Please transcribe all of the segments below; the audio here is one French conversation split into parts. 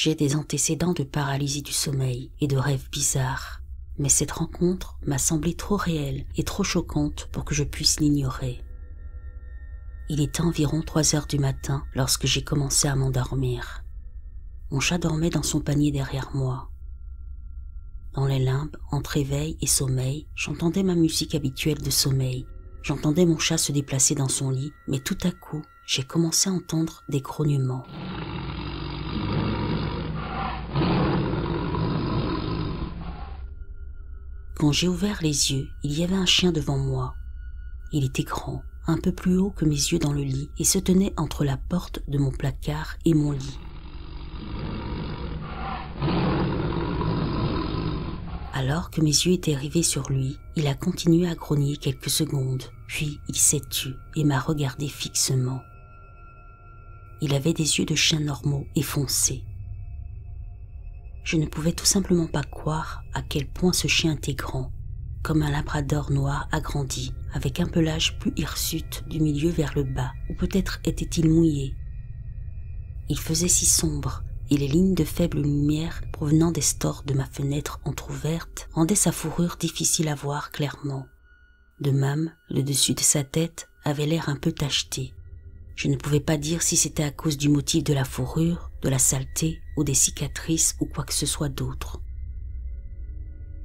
J'ai des antécédents de paralysie du sommeil et de rêves bizarres, mais cette rencontre m'a semblé trop réelle et trop choquante pour que je puisse l'ignorer. Il était environ 3 heures du matin lorsque j'ai commencé à m'endormir. Mon chat dormait dans son panier derrière moi. Dans les limbes, entre éveil et sommeil, j'entendais ma musique habituelle de sommeil. J'entendais mon chat se déplacer dans son lit, mais tout à coup, j'ai commencé à entendre des grognements. Quand j'ai ouvert les yeux, il y avait un chien devant moi. Il était grand, un peu plus haut que mes yeux dans le lit, et se tenait entre la porte de mon placard et mon lit. Alors que mes yeux étaient rivés sur lui, il a continué à grogner quelques secondes, puis il s'est tu et m'a regardé fixement. Il avait des yeux de chien normaux et foncés. Je ne pouvais tout simplement pas croire à quel point ce chien était grand, comme un labrador noir agrandi, avec un pelage plus hirsute du milieu vers le bas, ou peut-être était-il mouillé. Il faisait si sombre, et les lignes de faible lumière provenant des stores de ma fenêtre entr'ouverte rendaient sa fourrure difficile à voir clairement. De même, le dessus de sa tête avait l'air un peu tacheté. Je ne pouvais pas dire si c'était à cause du motif de la fourrure, de la saleté ou des cicatrices ou quoi que ce soit d'autre.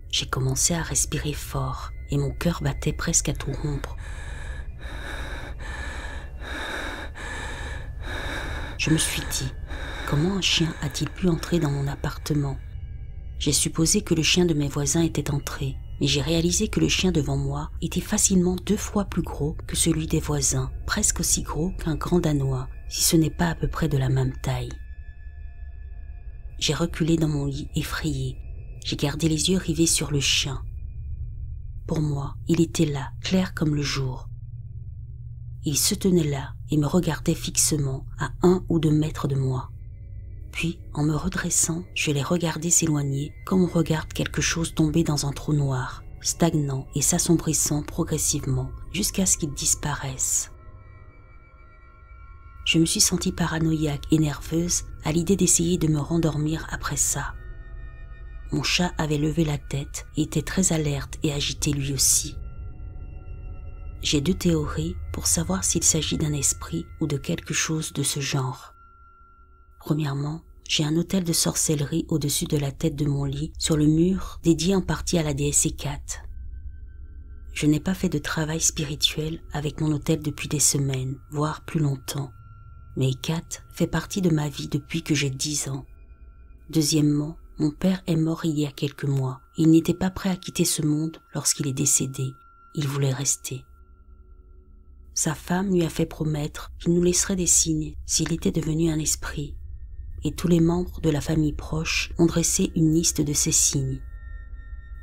J'ai commencé à respirer fort et mon cœur battait presque à tout rompre. Je me suis dit, comment un chien a-t-il pu entrer dans mon appartement? J'ai supposé que le chien de mes voisins était entré, mais j'ai réalisé que le chien devant moi était facilement 2 fois plus gros que celui des voisins, presque aussi gros qu'un grand danois, si ce n'est pas à peu près de la même taille. J'ai reculé dans mon lit effrayé. J'ai gardé les yeux rivés sur le chien. Pour moi, il était là, clair comme le jour. Il se tenait là et me regardait fixement à 1 ou 2 mètres de moi. Puis, en me redressant, je l'ai regardé s'éloigner comme on regarde quelque chose tomber dans un trou noir, stagnant et s'assombrissant progressivement jusqu'à ce qu'il disparaisse. Je me suis sentie paranoïaque et nerveuse à l'idée d'essayer de me rendormir après ça. Mon chat avait levé la tête et était très alerte et agité lui aussi. J'ai 2 théories pour savoir s'il s'agit d'un esprit ou de quelque chose de ce genre. Premièrement, j'ai un autel de sorcellerie au-dessus de la tête de mon lit, sur le mur, dédié en partie à la déesse Hécate. Je n'ai pas fait de travail spirituel avec mon autel depuis des semaines, voire plus longtemps. Mais Hécate fait partie de ma vie depuis que j'ai 10 ans. Deuxièmement, mon père est mort il y a quelques mois. Il n'était pas prêt à quitter ce monde lorsqu'il est décédé. Il voulait rester. Sa femme lui a fait promettre qu'il nous laisserait des signes s'il était devenu un esprit. Et tous les membres de la famille proche ont dressé une liste de ces signes.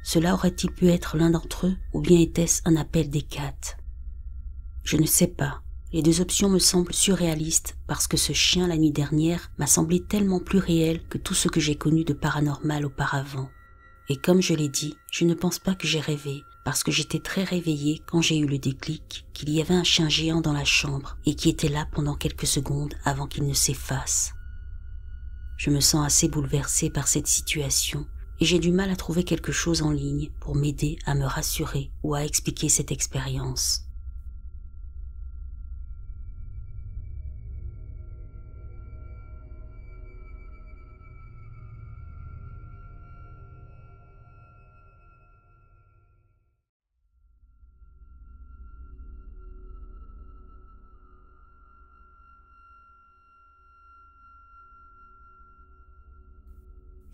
Cela aurait-il pu être l'un d'entre eux ou bien était-ce un appel d'Hécate? Je ne sais pas. Les 2 options me semblent surréalistes parce que ce chien la nuit dernière m'a semblé tellement plus réel que tout ce que j'ai connu de paranormal auparavant. Et comme je l'ai dit, je ne pense pas que j'ai rêvé parce que j'étais très réveillée quand j'ai eu le déclic qu'il y avait un chien géant dans la chambre et qui était là pendant quelques secondes avant qu'il ne s'efface. Je me sens assez bouleversée par cette situation et j'ai du mal à trouver quelque chose en ligne pour m'aider à me rassurer ou à expliquer cette expérience.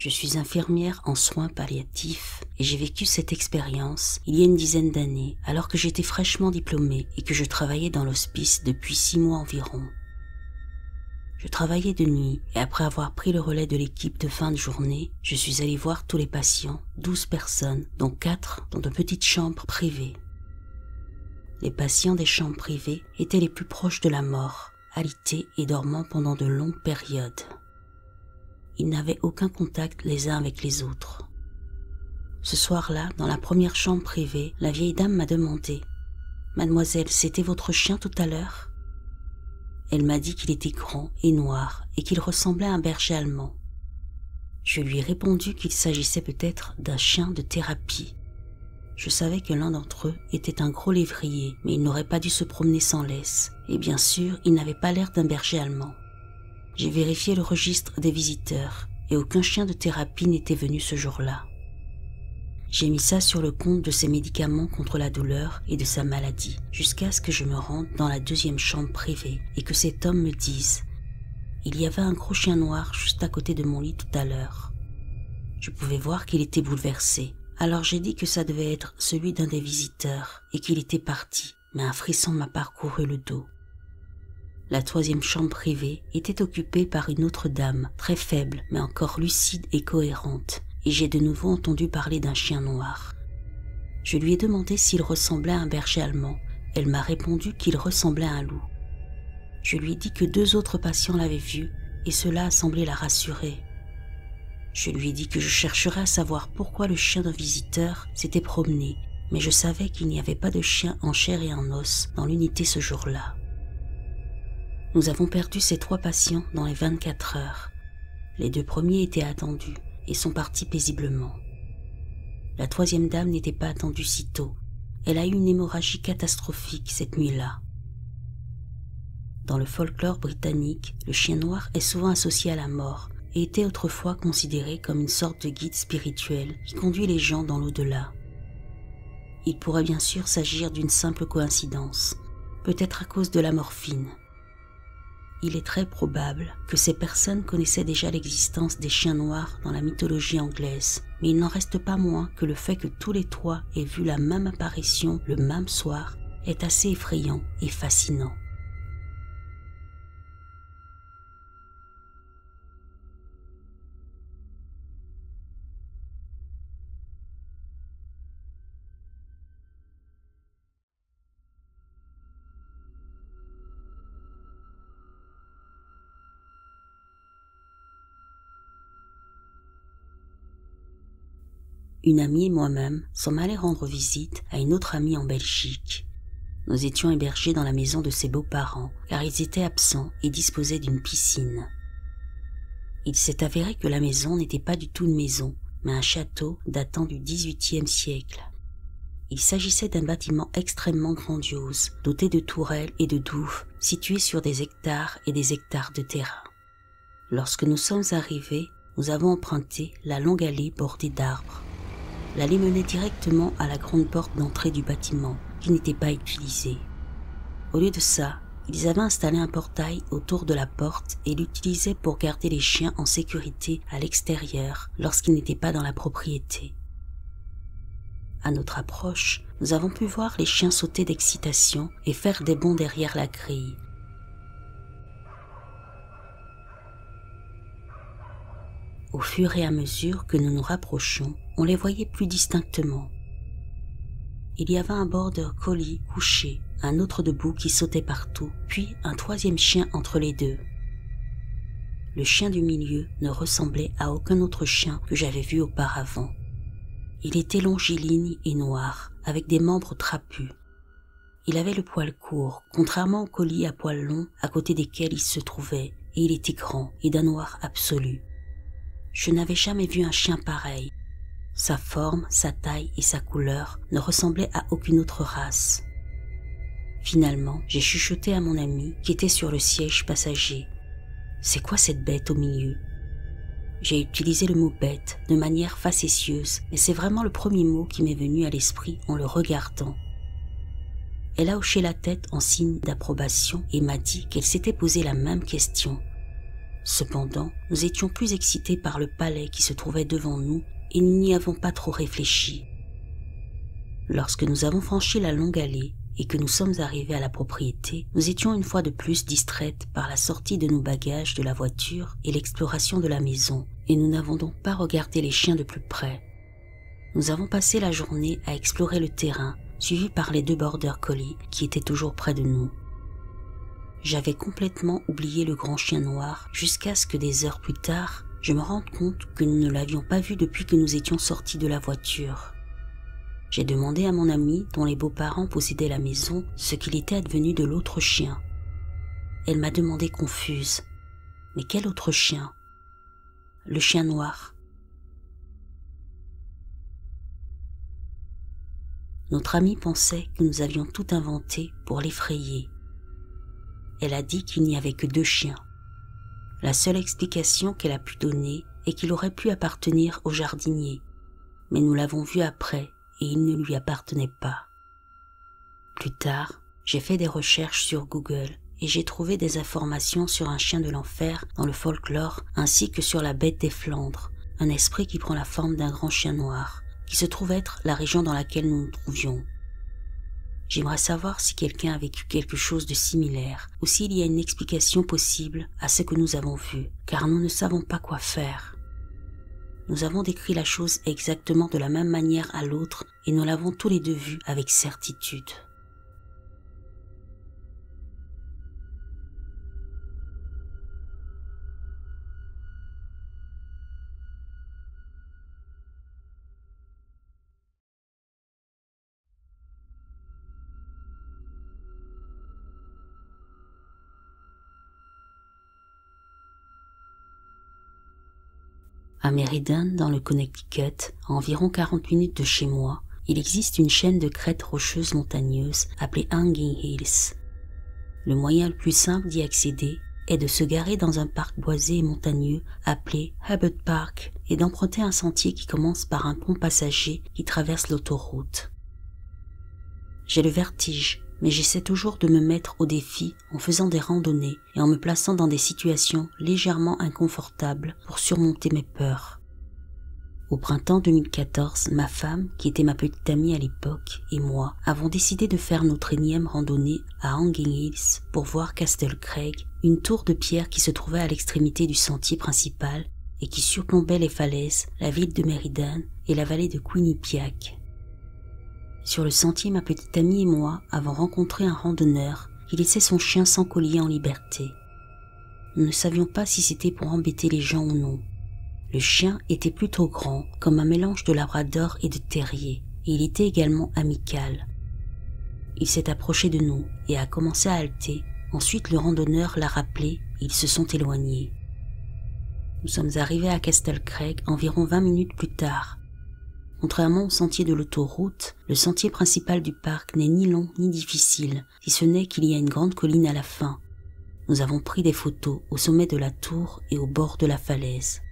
Je suis infirmière en soins palliatifs et j'ai vécu cette expérience il y a une dizaine d'années alors que j'étais fraîchement diplômée et que je travaillais dans l'hospice depuis 6 mois environ. Je travaillais de nuit et après avoir pris le relais de l'équipe de fin de journée, je suis allée voir tous les patients, 12 personnes, dont 4 dans de petites chambres privées. Les patients des chambres privées étaient les plus proches de la mort, alités et dormant pendant de longues périodes. Ils n'avaient aucun contact les uns avec les autres. Ce soir-là, dans la première chambre privée, la vieille dame m'a demandé « Mademoiselle, c'était votre chien tout à l'heure ?» Elle m'a dit qu'il était grand et noir et qu'il ressemblait à un berger allemand. Je lui ai répondu qu'il s'agissait peut-être d'un chien de thérapie. Je savais que l'un d'entre eux était un gros lévrier, mais il n'aurait pas dû se promener sans laisse, et bien sûr, il n'avait pas l'air d'un berger allemand. J'ai vérifié le registre des visiteurs, et aucun chien de thérapie n'était venu ce jour-là. J'ai mis ça sur le compte de ses médicaments contre la douleur et de sa maladie, jusqu'à ce que je me rende dans la deuxième chambre privée et que cet homme me dise « Il y avait un gros chien noir juste à côté de mon lit tout à l'heure. » Je pouvais voir qu'il était bouleversé. Alors j'ai dit que ça devait être celui d'un des visiteurs et qu'il était parti, mais un frisson m'a parcouru le dos. La troisième chambre privée était occupée par une autre dame, très faible mais encore lucide et cohérente, et j'ai de nouveau entendu parler d'un chien noir. Je lui ai demandé s'il ressemblait à un berger allemand. Elle m'a répondu qu'il ressemblait à un loup. Je lui ai dit que 2 autres patients l'avaient vu et cela a semblé la rassurer. Je lui ai dit que je chercherais à savoir pourquoi le chien d'un visiteur s'était promené, mais je savais qu'il n'y avait pas de chien en chair et en os dans l'unité ce jour-là. Nous avons perdu ces 3 patients dans les 24 heures. Les 2 premiers étaient attendus et sont partis paisiblement. La 3e dame n'était pas attendue si tôt. Elle a eu une hémorragie catastrophique cette nuit-là. Dans le folklore britannique, le chien noir est souvent associé à la mort, et était autrefois considéré comme une sorte de guide spirituel qui conduit les gens dans l'au-delà. Il pourrait bien sûr s'agir d'une simple coïncidence, peut-être à cause de la morphine. Il est très probable que ces personnes connaissaient déjà l'existence des chiens noirs dans la mythologie anglaise, mais il n'en reste pas moins que le fait que tous les 3 aient vu la même apparition le même soir est assez effrayant et fascinant. Une amie et moi-même sommes allés rendre visite à une autre amie en Belgique. Nous étions hébergés dans la maison de ses beaux-parents, car ils étaient absents et disposaient d'une piscine. Il s'est avéré que la maison n'était pas du tout une maison, mais un château datant du XVIIIe siècle. Il s'agissait d'un bâtiment extrêmement grandiose, doté de tourelles et de douves, situé sur des hectares et des hectares de terrain. Lorsque nous sommes arrivés, nous avons emprunté la longue allée bordée d'arbres. L'allée menait directement à la grande porte d'entrée du bâtiment, qui n'était pas utilisée. Au lieu de ça, ils avaient installé un portail autour de la porte et l'utilisaient pour garder les chiens en sécurité à l'extérieur lorsqu'ils n'étaient pas dans la propriété. À notre approche, nous avons pu voir les chiens sauter d'excitation et faire des bonds derrière la grille. Au fur et à mesure que nous nous rapprochions, on les voyait plus distinctement. Il y avait un border collie couché, un autre debout qui sautait partout, puis un 3e chien entre les 2. Le chien du milieu ne ressemblait à aucun autre chien que j'avais vu auparavant. Il était longiligne et noir, avec des membres trapus. Il avait le poil court, contrairement aux collies à poil long à côté desquels il se trouvait, et il était grand et d'un noir absolu. Je n'avais jamais vu un chien pareil. Sa forme, sa taille et sa couleur ne ressemblaient à aucune autre race. Finalement, j'ai chuchoté à mon ami qui était sur le siège passager. « C'est quoi cette bête au milieu ?» J'ai utilisé le mot « bête » de manière facétieuse, mais c'est vraiment le premier mot qui m'est venu à l'esprit en le regardant. Elle a hoché la tête en signe d'approbation et m'a dit qu'elle s'était posé la même question. Cependant, nous étions plus excités par le palais qui se trouvait devant nous et nous n'y avons pas trop réfléchi. Lorsque nous avons franchi la longue allée et que nous sommes arrivés à la propriété, nous étions une fois de plus distraites par la sortie de nos bagages de la voiture et l'exploration de la maison, et nous n'avons donc pas regardé les chiens de plus près. Nous avons passé la journée à explorer le terrain, suivis par les 2 border collies qui étaient toujours près de nous. J'avais complètement oublié le grand chien noir jusqu'à ce que des heures plus tard, je me rende compte que nous ne l'avions pas vu depuis que nous étions sortis de la voiture. J'ai demandé à mon amie, dont les beaux-parents possédaient la maison, ce qu'il était advenu de l'autre chien. Elle m'a demandé confuse. « Mais quel autre chien ?»« Le chien noir. Notre amie pensait que nous avions tout inventé pour l'effrayer. Elle a dit qu'il n'y avait que 2 chiens. La seule explication qu'elle a pu donner est qu'il aurait pu appartenir au jardinier, mais nous l'avons vu après et il ne lui appartenait pas. Plus tard, j'ai fait des recherches sur Google et j'ai trouvé des informations sur un chien de l'enfer dans le folklore ainsi que sur la bête des Flandres, un esprit qui prend la forme d'un grand chien noir, qui se trouve être la région dans laquelle nous nous trouvions. J'aimerais savoir si quelqu'un a vécu quelque chose de similaire ou s'il y a une explication possible à ce que nous avons vu, car nous ne savons pas quoi faire. Nous avons décrit la chose exactement de la même manière à l'autre et nous l'avons tous les deux vu avec certitude. À Meriden, dans le Connecticut, à environ 40 minutes de chez moi, il existe une chaîne de crêtes rocheuses montagneuses appelée Hanging Hills. Le moyen le plus simple d'y accéder est de se garer dans un parc boisé et montagneux appelé Hubbard Park et d'emprunter un sentier qui commence par un pont passager qui traverse l'autoroute. J'ai le vertige, mais j'essaie toujours de me mettre au défi en faisant des randonnées et en me plaçant dans des situations légèrement inconfortables pour surmonter mes peurs. Au printemps 2014, ma femme, qui était ma petite amie à l'époque, et moi avons décidé de faire notre énième randonnée à Hanging Hills pour voir Castle Craig, une tour de pierre qui se trouvait à l'extrémité du sentier principal et qui surplombait les falaises, la ville de Meriden et la vallée de Quinnipiac. Sur le sentier, ma petite amie et moi avons rencontré un randonneur qui laissait son chien sans collier en liberté. Nous ne savions pas si c'était pour embêter les gens ou non. Le chien était plutôt grand, comme un mélange de labrador et de terrier, et il était également amical. Il s'est approché de nous et a commencé à halter. Ensuite, le randonneur l'a rappelé et ils se sont éloignés. Nous sommes arrivés à Castle Craig environ 20 minutes plus tard. Contrairement au sentier de l'autoroute, le sentier principal du parc n'est ni long ni difficile, si ce n'est qu'il y a une grande colline à la fin. Nous avons pris des photos au sommet de la tour et au bord de la falaise.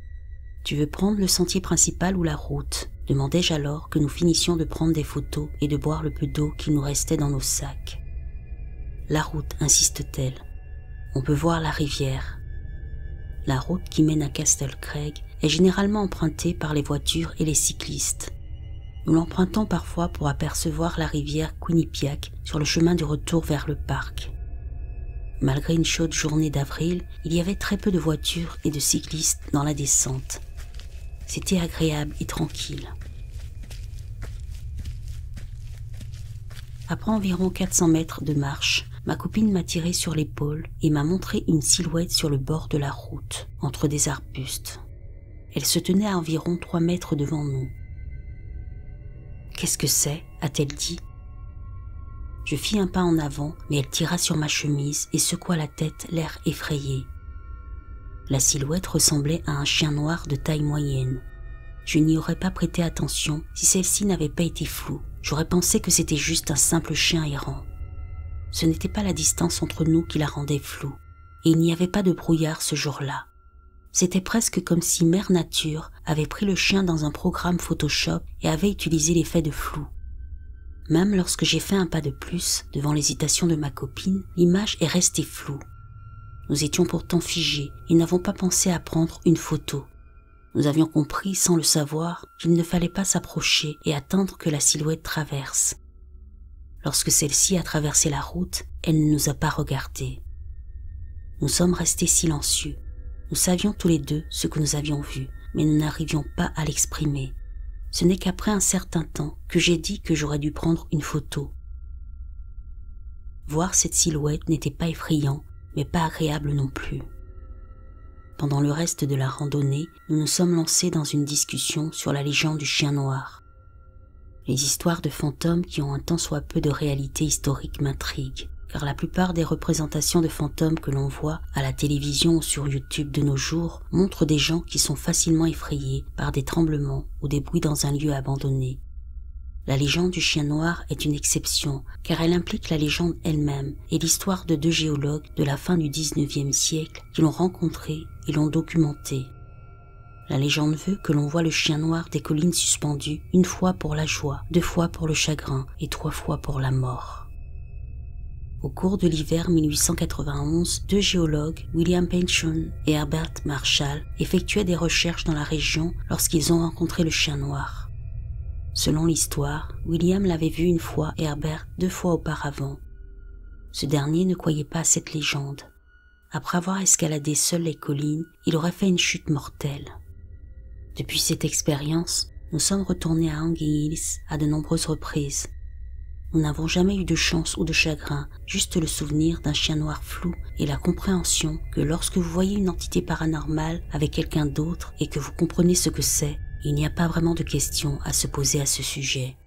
« Tu veux prendre le sentier principal ou la route ?» demandai-je alors que nous finissions de prendre des photos et de boire le peu d'eau qu'il nous restait dans nos sacs. « La route, insiste-t-elle. On peut voir la rivière. » La route qui mène à Castle Craig est généralement empruntée par les voitures et les cyclistes. Nous l'empruntons parfois pour apercevoir la rivière Quinnipiac sur le chemin du retour vers le parc. Malgré une chaude journée d'avril, il y avait très peu de voitures et de cyclistes dans la descente. C'était agréable et tranquille. Après environ 400 mètres de marche, ma copine m'a tiré sur l'épaule et m'a montré une silhouette sur le bord de la route, entre des arbustes. Elle se tenait à environ 3 mètres devant nous. « Qu'est-ce que c'est ?» a-t-elle dit. Je fis un pas en avant, mais elle tira sur ma chemise et secoua la tête, l'air effrayé. La silhouette ressemblait à un chien noir de taille moyenne. Je n'y aurais pas prêté attention si celle-ci n'avait pas été floue. J'aurais pensé que c'était juste un simple chien errant. Ce n'était pas la distance entre nous qui la rendait floue, et il n'y avait pas de brouillard ce jour-là. C'était presque comme si Mère Nature avait pris le chien dans un programme Photoshop et avait utilisé l'effet de flou. Même lorsque j'ai fait un pas de plus, devant l'hésitation de ma copine, l'image est restée floue. Nous étions pourtant figés et n'avons pas pensé à prendre une photo. Nous avions compris, sans le savoir, qu'il ne fallait pas s'approcher et attendre que la silhouette traverse. Lorsque celle-ci a traversé la route, elle ne nous a pas regardés. Nous sommes restés silencieux. Nous savions tous les deux ce que nous avions vu, mais nous n'arrivions pas à l'exprimer. Ce n'est qu'après un certain temps que j'ai dit que j'aurais dû prendre une photo. Voir cette silhouette n'était pas effrayant, mais pas agréable non plus. Pendant le reste de la randonnée, nous nous sommes lancés dans une discussion sur la légende du chien noir. Les histoires de fantômes qui ont un tant soit peu de réalité historique m'intriguent, car la plupart des représentations de fantômes que l'on voit à la télévision ou sur YouTube de nos jours montrent des gens qui sont facilement effrayés par des tremblements ou des bruits dans un lieu abandonné. La légende du chien noir est une exception, car elle implique la légende elle-même et l'histoire de 2 géologues de la fin du XIXe siècle qui l'ont rencontré et l'ont documenté. La légende veut que l'on voit le chien noir des collines suspendues 1 fois pour la joie, 2 fois pour le chagrin et 3 fois pour la mort. Au cours de l'hiver 1891, 2 géologues, William Pynchon et Herbert Marshall, effectuaient des recherches dans la région lorsqu'ils ont rencontré le chien noir. Selon l'histoire, William l'avait vu 1 fois et Herbert 2 fois auparavant. Ce dernier ne croyait pas à cette légende. Après avoir escaladé seul les collines, il aurait fait une chute mortelle. Depuis cette expérience, nous sommes retournés à Hanging Hills à de nombreuses reprises. Nous n'avons jamais eu de chance ou de chagrin, juste le souvenir d'un chien noir flou et la compréhension que lorsque vous voyez une entité paranormale avec quelqu'un d'autre et que vous comprenez ce que c'est, il n'y a pas vraiment de questions à se poser à ce sujet.